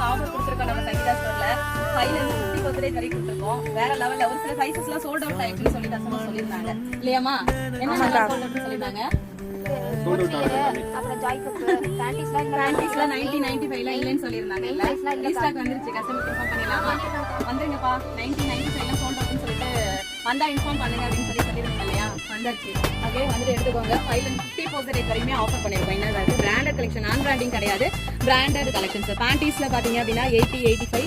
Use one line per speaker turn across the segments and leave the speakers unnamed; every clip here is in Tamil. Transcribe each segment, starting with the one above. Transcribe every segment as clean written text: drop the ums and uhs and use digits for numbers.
ஆஃபர் கொடுத்துருக்கோம் நம்ம சங்கீதா ஸ்டோர்ல. 550% வரைக்கும் கொடுத்துருக்கோம். வேற லெவல்ல ஒரு சில சைஸஸ்லாம் சோல்ட் அவுட் ஆயிடுச்சுன்னு சொல்லி கஸ்டமர் சொல்லியிருந்தாங்க இல்லையாமா? என்ன சோல்ட் அவுட் சொல்லியிருந்தாங்க?
அப்புறம் ஜாய்க்கு பேண்டிஸ்லாம்
90-95 ல இல்லன்னு சொல்லிருந்தாங்க. இல்ல ரீஸ்டாக் வந்துருச்சு. கஸ்டமர் இன்ஃபார்ம் பண்ணிடலாமா? வந்துருங்கப்பா. 90-95 ல சோல்ட் அவுட்னு சொல்லிட்டு வந்தா இன்ஃபார்ம் பண்ணுங்க அப்படின்னு சொல்லிருந்தீங்க இல்லையா? வந்துருச்சு. ஓகே, வந்துட்டு எடுத்துக்கோங்க. 550% வரைக்குமே ஆஃபர் பண்ணிருக்கோம். என்ன அது பிராண்டட் கலெக்ஷன், நான் பிராண்டிங் கிடையாது, பிராண்டட் கலெக்ஷன்ஸ். பேண்டிஸ்ல பாத்தீங்க அப்படின்னா 80-85,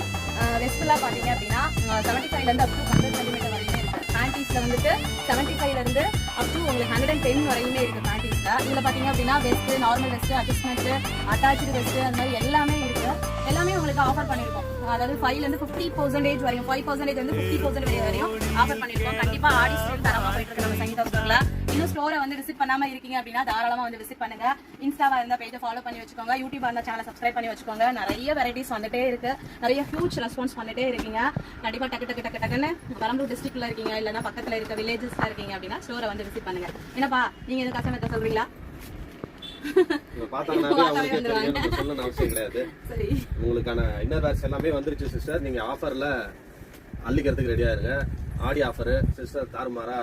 வெஸ்ட்ல பாத்தீங்க அப்படின்னா 75 ல இருந்து அப் டு 100 சென்டிமீட்டர் வரையுமே இருக்கு. பேண்டிஸ்ல வந்துட்டு 75 ல இருந்து அப் டு உங்களுக்கு 110 வரையுமே இருக்கு பேண்டிஸ்ல. இதுல பாத்தீங்க அப்படின்னா waist, normal waist, adjustment, attach waist, அந்த மாதிரி எல்லாமே இருக்கு. எல்லாமே உங்களுக்கு ஆஃபர் பண்ணிருக்கோம். அதாவது 5 ல இருந்து 50% வரையும், 5% இருந்து 50% வரையும் ஆஃபர் பண்ணிருக்கோம். கண்டிப்பா ஆடி ஸ்டோர் தரமா போயிட்டு இருக்கு நம்ம சங்கீதா ஸ்டோர்ல. இன்னும் ஸ்டோரை வந்து விசிட் பண்ணாம இருக்கீங்க அப்படின்னா தாராளமா வந்து விசிட் பண்ணுங்க. இன்ஸ்டாவா இருந்தா பேஜை ஃபாலோ பண்ணி வச்சுக்கோங்க. யூடியூபா இருந்தா சேனலை சப்ஸ்கிரைப் பண்ணி வச்சுக்கோங்க. நிறைய வெரைட்டிஸ் வந்துட்டே இருக்கு. நிறைய ஹியூஜ் ரெஸ்பான்ஸ் பண்ணிட்டே இருக்கீங்க. கண்டிப்பா டக்குன்னு பெரம்பலூர் டிஸ்ட்ரிக்ட்ல இருக்கீங்க, இல்லன்னா பக்கத்துல இருக்க வில்லேஜஸ்ல இருக்கீங்க அப்படின்னா ஸ்டோரை வந்து விசிட் பண்ணுங்க. என்னப்பா நீங்க எதுவும் கஸ்டமர்ட்ட சொல்றீங்களா?
உங்களுக்கான இன்னர் வேர்ஸ் எல்லாமே வந்துருச்சு சிஸ்டர். நீங்க ஆஃபர்ல அள்ளிக்கிறதுக்கு ரெடியா இருங்க. ஆடி ஆஃபர் சிஸ்டர் தாறுமாறா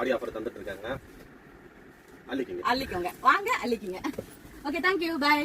ஆடி ஆஃபர் தந்துட்டு இருக்காங்க. அள்ளிக்கோங்க,
வாங்க அள்ளிக்கோங்க. Okay, thank you, by.